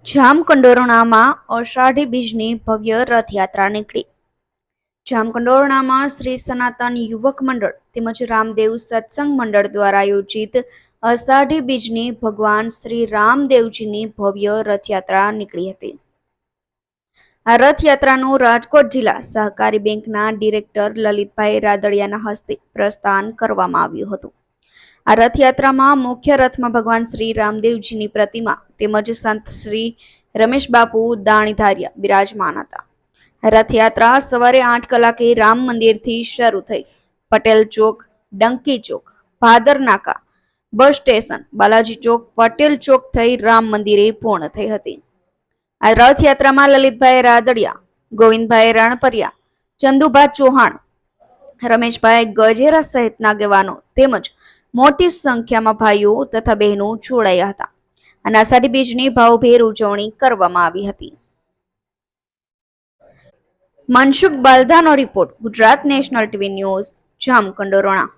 જામકંડોરણામાં અષાઢી બીજની ભવ્ય રથયાત્રા નીકળી. જામકંડોરણામાં શ્રી સનાતન યુવક મંડળ તેમજ રામદેવ સત્સંગ મંડળ દ્વારા આયોજિત અષાઢી બીજની ભગવાન શ્રી રામદેવજીની ભવ્ય રથયાત્રા નીકળી હતી. આ રથયાત્રાનું રાજકોટ જિલ્લા સહકારી બેંકના ડિરેક્ટર લલિતભાઈ રાદડિયાના હસ્તે પ્રસ્થાન કરવામાં આવ્યું હતું. આ રથયાત્રામાં મુખ્ય રથમાં ભગવાન શ્રી રામદેવજીની પ્રતિમા તેમજ સંત શ્રી રમેશ બાપુ દાણીધારિયા બિરાજમાન હતા. રથયાત્રા સવારે 8 કલાકે રામ મંદિરથી શરૂ થઈ પટેલ ચોક, ડંકી ચોક, ભાદર નાકા, બસ સ્ટેશન, બાલાજી ચોક, પટેલ ચોક થઈ રામ મંદિરે પૂર્ણ થઈ હતી. આ રથયાત્રામાં લલિતભાઈ રાદડિયા, ગોવિંદભાઈ રણપરિયા, ચંદુભા ચૌહાણ, રમેશભાઈ ગજેરા સહિતના આગેવાનો તેમજ મોટી સંખ્યામાં ભાઈઓ તથા બહેનો જોડાયા હતા અને અષાઢી બીજની ભાવભેર ઉજવણી કરવામાં આવી હતી. મનસુખ બાલધાનો report, Gujarat national TV news, Jamkandorna.